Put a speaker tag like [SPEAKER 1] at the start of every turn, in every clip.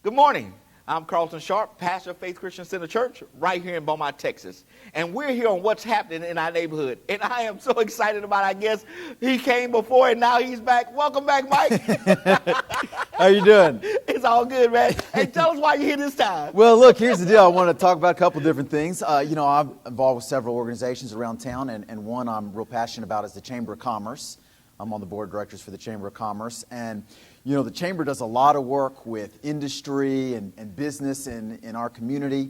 [SPEAKER 1] Good morning. I'm Carlton Sharp, pastor of Faith Christian Center Church, right here in Beaumont, Texas. And we're here on what's happening in our neighborhood. And I am so excited about it. I guess he came before and now he's back. Welcome back, Mike.
[SPEAKER 2] How you doing?
[SPEAKER 1] It's all good, man. Hey, tell us why you're here this time.
[SPEAKER 2] Well, look, here's the deal. I want to talk about a couple different things. I'm involved with several organizations around town, and one I'm real passionate about is the Chamber of Commerce. I'm on the board of directors for the Chamber of Commerce. And, the Chamber does a lot of work with industry and business in our community.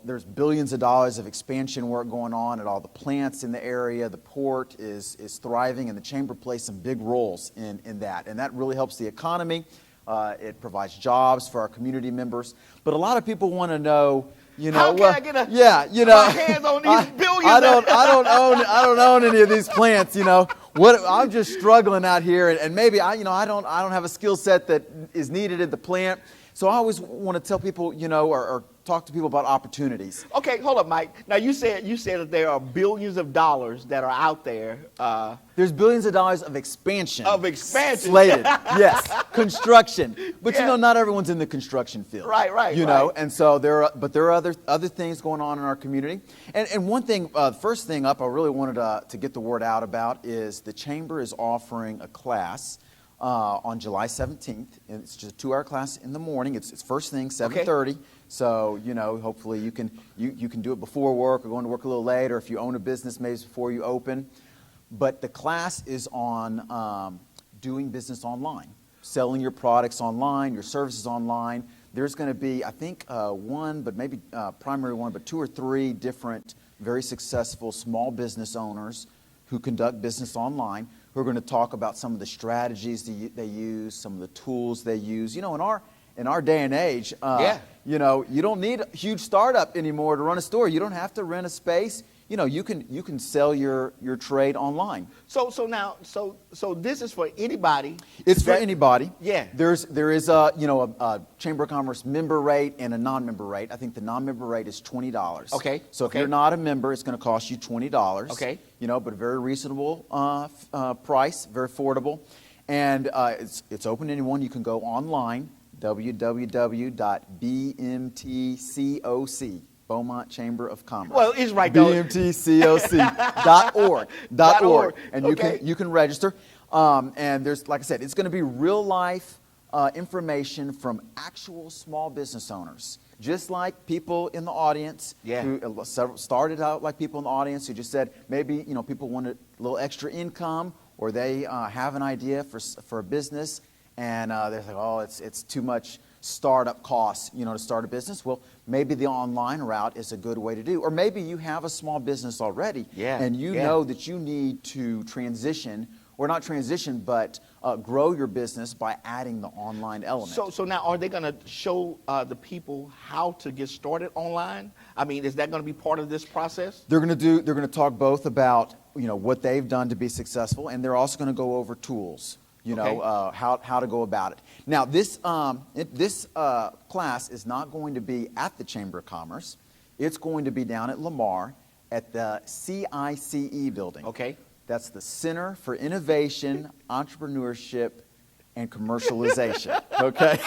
[SPEAKER 2] There's billions of dollars of expansion work going on at all the plants in the area. The port is thriving, and the Chamber plays some big roles in that. And that really helps the economy. It provides jobs for our community members. But a lot of people want to know,
[SPEAKER 1] how can I get my hands on these billions?
[SPEAKER 2] I don't own any of these plants. I'm just struggling out here, and maybe I don't have a skill set that is needed at the plant. So I always want to tell people, or talk to people about opportunities.
[SPEAKER 1] Okay, hold up, Mike. Now you said that there are billions of dollars that are out there.
[SPEAKER 2] There's billions of dollars of expansion.
[SPEAKER 1] Slated.
[SPEAKER 2] Yes. Construction. But not everyone's in the construction field.
[SPEAKER 1] Right.
[SPEAKER 2] And so there are other things going on in our community. And one thing, first thing up I really wanted to get the word out about is the Chamber is offering a class on July 17th. And it's just a 2-hour class in the morning. It's first thing, 7:30. Okay. So, hopefully you can do it before work or going to work a little late, or if you own a business, maybe it's before you open. But the class is on doing business online, selling your products online, your services online. There's going to be, I think, primary one, but 2 or 3 different very successful small business owners who conduct business online, who are going to talk about some of the strategies they use, some of the tools they use. In our day and age, you don't need a huge startup anymore to run a store. You don't have to rent a space. You can sell your trade online.
[SPEAKER 1] So this is for anybody.
[SPEAKER 2] It's for anybody.
[SPEAKER 1] Yeah.
[SPEAKER 2] There is a Chamber of Commerce member rate and a non-member rate. I think the non-member rate is $20.
[SPEAKER 1] Okay.
[SPEAKER 2] So if you're not a member, it's going to cost you $20.
[SPEAKER 1] Okay.
[SPEAKER 2] But a very reasonable price, very affordable, and it's open to anyone. You can go online. www.bmtcoc, Beaumont Chamber of Commerce.
[SPEAKER 1] Well, it's right there.
[SPEAKER 2] bmtcoc.org. And you can register. And there's, like I said, it's going to be real life information from actual small business owners. Just like people in the audience who started out like people in the audience who just said maybe people wanted a little extra income, or they have an idea for a business. And they're like, oh, it's too much startup costs, to start a business. Well, maybe the online route is a good way to do. Or maybe you have a small business already, and you know that you need to transition, or not transition, but grow your business by adding the online element.
[SPEAKER 1] So now, are they going to show the people how to get started online? I mean, is that going to be part of this process?
[SPEAKER 2] They're going to talk both about what they've done to be successful, and they're also going to go over tools. How to go about it. Now, this class is not going to be at the Chamber of Commerce. It's going to be down at Lamar at the CICE building.
[SPEAKER 1] Okay.
[SPEAKER 2] That's the Center for Innovation, Entrepreneurship, and Commercialization. Okay.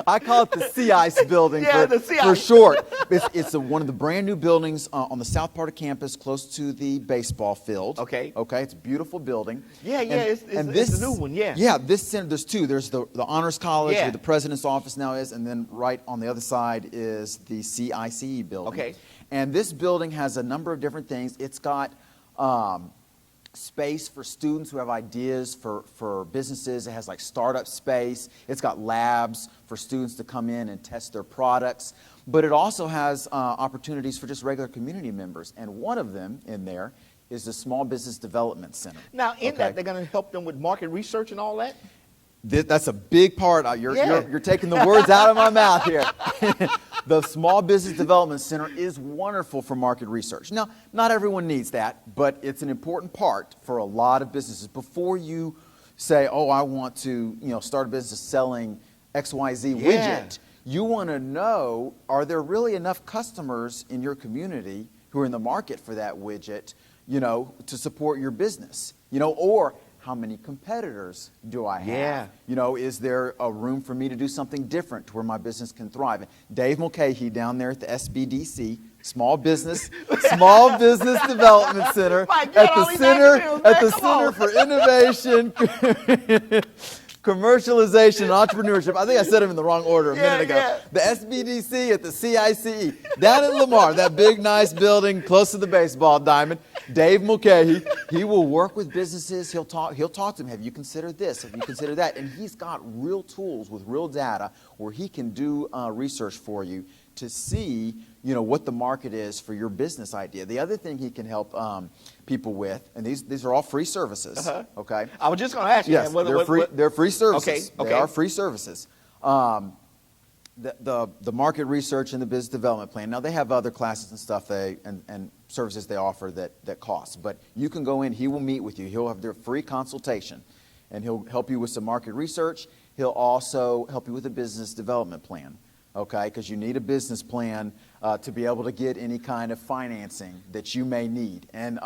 [SPEAKER 2] I call it the CICE building for short. It's one of the brand new buildings on the south part of campus, close to the baseball field.
[SPEAKER 1] Okay.
[SPEAKER 2] It's a beautiful building.
[SPEAKER 1] It's a new one.
[SPEAKER 2] Yeah, this center, there's 2. There's the Honors College where the president's office now is, and then right on the other side is the CICE building.
[SPEAKER 1] Okay.
[SPEAKER 2] And this building has a number of different things. It's got space for students who have ideas for businesses. It has like startup space. It's got labs for students to come in and test their products. But it also has opportunities for just regular community members. And one of them in there is the Small Business Development Center.
[SPEAKER 1] Now, that, they're going to help them with market research and all that?
[SPEAKER 2] That's a big part. You're taking the words out of my mouth here. The Small Business Development Center is wonderful for market research. Now, not everyone needs that, but it's an important part for a lot of businesses. Before you say, oh, I want to start a business selling XYZ widget, you want to know, are there really enough customers in your community who are in the market for that widget, to support your business? Or how many competitors do I have?
[SPEAKER 1] Yeah.
[SPEAKER 2] You know, is there a room for me to do something different to where my business can thrive? And Dave Mulcahy down there at the SBDC, Small Business Development Center,
[SPEAKER 1] Mike,
[SPEAKER 2] at
[SPEAKER 1] all
[SPEAKER 2] the
[SPEAKER 1] these
[SPEAKER 2] Center
[SPEAKER 1] acronyms, man, come
[SPEAKER 2] Center
[SPEAKER 1] on.
[SPEAKER 2] for Innovation, Commercialization, and Entrepreneurship. I think I said them in the wrong order a minute ago.
[SPEAKER 1] Yeah.
[SPEAKER 2] The SBDC at the CICE, down at Lamar, that big, nice building close to the baseball diamond. Dave Mulcahy, he will work with businesses. He'll talk to them. Have you considered this? Have you considered that? And he's got real tools with real data where he can do research for you to see, you know, what the market is for your business idea. The other thing he can help people with, and these are all free services. Okay.
[SPEAKER 1] I was just going to ask you.
[SPEAKER 2] Yes,
[SPEAKER 1] man,
[SPEAKER 2] they're free services.
[SPEAKER 1] Okay.
[SPEAKER 2] They are free services. The market research and the business development plan. Now they have other classes and stuff and services they offer that cost. But you can go in. He will meet with you. He'll have their free consultation, and he'll help you with some market research. He'll also help you with a business development plan. Okay, because you need a business plan to be able to get any kind of financing that you may need. And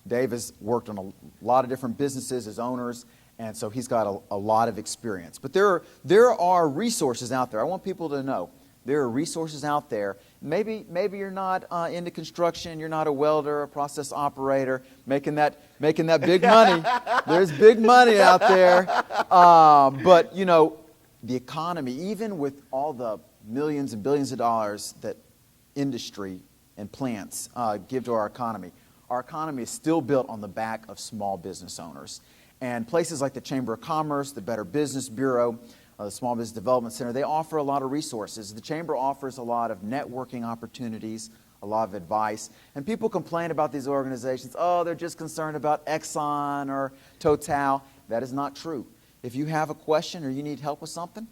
[SPEAKER 2] Dave has worked on a lot of different businesses as owners, and so he's got a lot of experience. But there are resources out there. I want people to know there are resources out there. Maybe you're not into construction, you're not a welder, a process operator, making that big money. There's big money out there. But you know, the economy, even with all the millions and billions of dollars that industry and plants give to our economy is still built on the back of small business owners. And places like the Chamber of Commerce, the Better Business Bureau, the Small Business Development Center, they offer a lot of resources. The Chamber offers a lot of networking opportunities, a lot of advice. And people complain about these organizations, oh, they're just concerned about Exxon or Total. That is not true. If you have a question or you need help with something,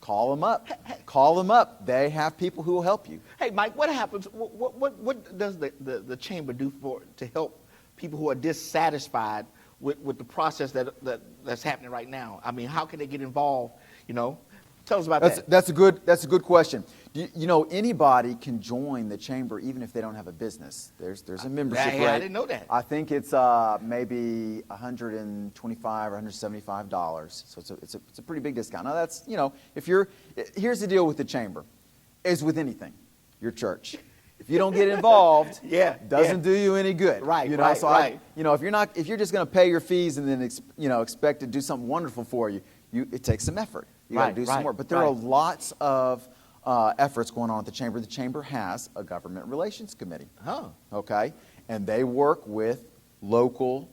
[SPEAKER 2] call them up. Call them up. They have people who will help you.
[SPEAKER 1] Hey, Mike, what happens? What does the chamber do to help people who are dissatisfied with the process that's happening right now? I mean, how can they get involved? You know, tell us about that.
[SPEAKER 2] That's a good question. You know, anybody can join the chamber even if they don't have a business. There's a membership rate.
[SPEAKER 1] I didn't know that.
[SPEAKER 2] I think it's maybe $125 or $175. So it's a pretty big discount. Now that's, you know, here's the deal with the chamber, as with anything, your church. If you don't get involved, doesn't do you any good.
[SPEAKER 1] Right.
[SPEAKER 2] You know, if you're just going to pay your fees and then expect to do something wonderful for you, it takes some effort. You got to do some work. But there are lots of efforts going on at the chamber. The chamber has a government relations committee. Okay, and they work with local,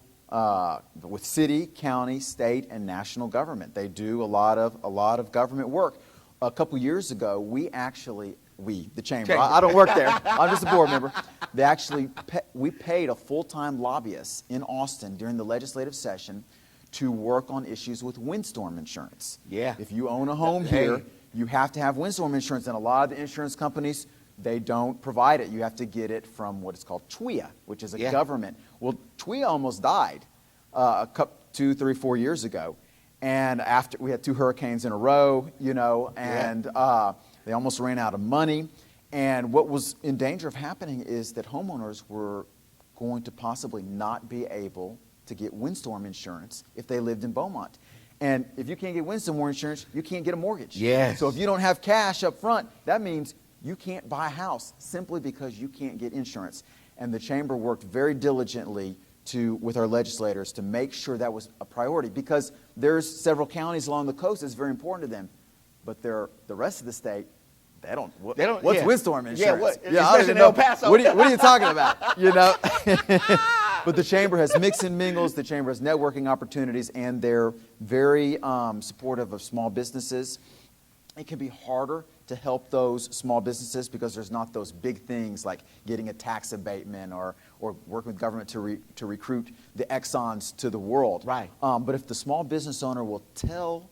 [SPEAKER 2] with city, county, state, and national government. They do a lot of government work. A couple years ago, the chamber. I don't work there. I'm just a board member. We paid a full-time lobbyist in Austin during the legislative session to work on issues with windstorm insurance.
[SPEAKER 1] Yeah.
[SPEAKER 2] If you own a home here, you have to have windstorm insurance, and a lot of the insurance companies, they don't provide it. You have to get it from what is called TWIA, which is a government. Well, TWIA almost died 2, 3, 4 years ago, and after we had 2 hurricanes in a row, and they almost ran out of money. And what was in danger of happening is that homeowners were going to possibly not be able to get windstorm insurance if they lived in Beaumont. And if you can't get windstorm insurance, you can't get a mortgage.
[SPEAKER 1] Yes.
[SPEAKER 2] So if you don't have cash up front, that means you can't buy a house simply because you can't get insurance. And the chamber worked very diligently with our legislators to make sure that was a priority, because there's several counties along the coast that's very important to them. But the rest of the state, they don't. What's windstorm insurance?
[SPEAKER 1] Especially in El Paso.
[SPEAKER 2] What are you talking about? But the chamber has mix and mingles. The chamber has networking opportunities, and they're very supportive of small businesses. It can be harder to help those small businesses because there's not those big things like getting a tax abatement or working with government to recruit the Exxons to the world.
[SPEAKER 1] Right.
[SPEAKER 2] But if the small business owner will tell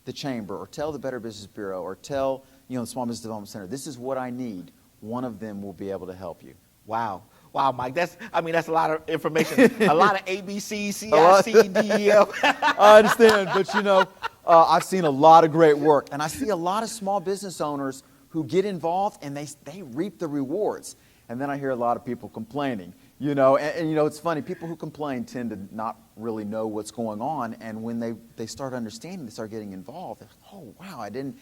[SPEAKER 2] the chamber or tell the Better Business Bureau or tell the Small Business Development Center, this is what I need, one of them will be able to help you.
[SPEAKER 1] Wow, Mike. That's a lot of information. A lot of ABC, CIC, DEF.
[SPEAKER 2] I understand, but I've seen a lot of great work, and I see a lot of small business owners who get involved and they reap the rewards. And then I hear a lot of people complaining. You know, and you know, it's funny. People who complain tend to not really know what's going on, and when they start understanding, they start getting involved. They're like, oh wow, I didn't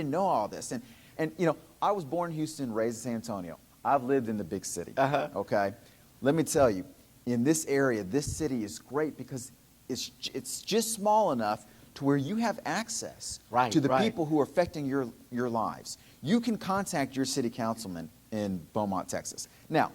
[SPEAKER 2] know all this. And you know, I was born in Houston, raised in San Antonio. I've lived in the big city. Okay, let me tell you, in this area, this city is great because it's just small enough to where you have access to the people who are affecting your lives. You can contact your city councilman in Beaumont, Texas. Now,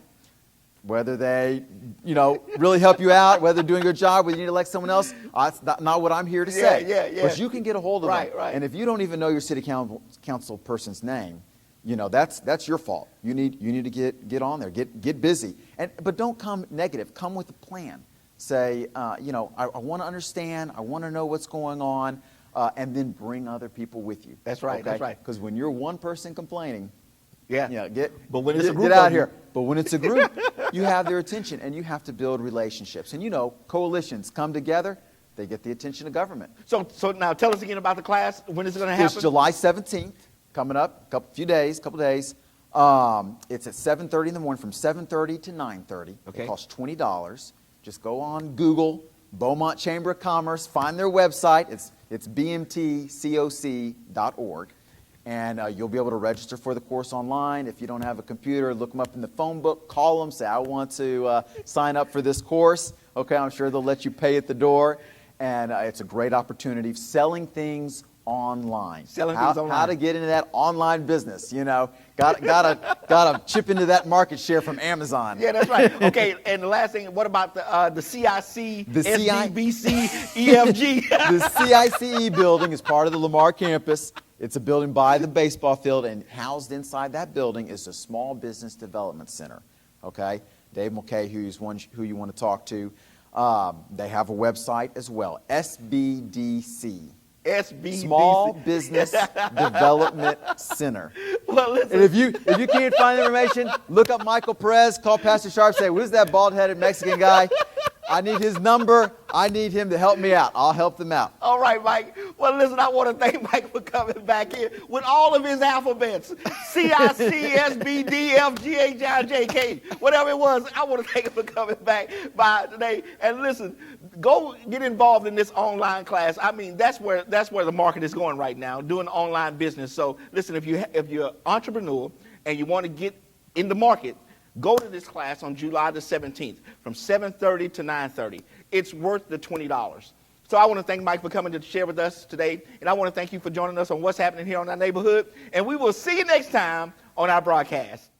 [SPEAKER 2] whether they, you know, really help you out, whether they're doing a good job, whether you need to elect someone else, that's not what I'm here to say.
[SPEAKER 1] Yeah.
[SPEAKER 2] But you can get a hold of them. And if you don't even know your city council person's name, you know, that's your fault. You need to get on there, get busy. But don't come negative. Come with a plan. Say, you know, I want to understand. I want to know what's going on, and then bring other people with you.
[SPEAKER 1] That's right.
[SPEAKER 2] Okay?
[SPEAKER 1] That's right.
[SPEAKER 2] Because when you're one person complaining,
[SPEAKER 1] but when it's a group
[SPEAKER 2] get out here. But when it's a group, you have their attention, and you have to build relationships. And you know, coalitions come together, they get the attention of government.
[SPEAKER 1] So now tell us again about the class. When is it going to happen?
[SPEAKER 2] It's July 17th, coming up, couple days. It's at 7:30 in the morning, from 7:30 to 9:30.
[SPEAKER 1] Okay.
[SPEAKER 2] It costs $20. Just go on Google, Beaumont Chamber of Commerce, find their website. It's bmtcoc.org. And you'll be able to register for the course online. If you don't have a computer, look them up in the phone book, call them, say, I want to sign up for this course. Okay, I'm sure they'll let you pay at the door. And it's a great opportunity. Selling things online. How to get into that online business, you know. Gotta chip into that market share from Amazon.
[SPEAKER 1] Yeah, that's right. Okay, and the last thing, what about the CIC, SDBC, EFG?
[SPEAKER 2] The CICE building is part of the Lamar campus. It's a building by the baseball field, and housed inside that building is the Small Business Development Center. Okay, Dave Mulcahy, who you want to talk to. They have a website as well, SBDC. Small Business Development Center.
[SPEAKER 1] Well, listen.
[SPEAKER 2] And if you can't find the information, look up Michael Perez, call Pastor Sharp, say, who's that bald-headed Mexican guy? I need his number. I need him to help me out. I'll help them out.
[SPEAKER 1] All right, Mike. Well, listen, I want to thank Mike for coming back here with all of his alphabets. CICSBDFGHIJK, whatever it was. I want to thank him for coming back by today. And listen, go get involved in this online class. I mean, that's where the market is going right now, doing online business. So listen, if you're an entrepreneur and you want to get in the market, go to this class on July the 17th from 7:30 to 9:30. It's worth the $20. So I want to thank Mike for coming to share with us today. And I want to thank you for joining us on What's Happening Here on Our Neighborhood. And we will see you next time on our broadcast.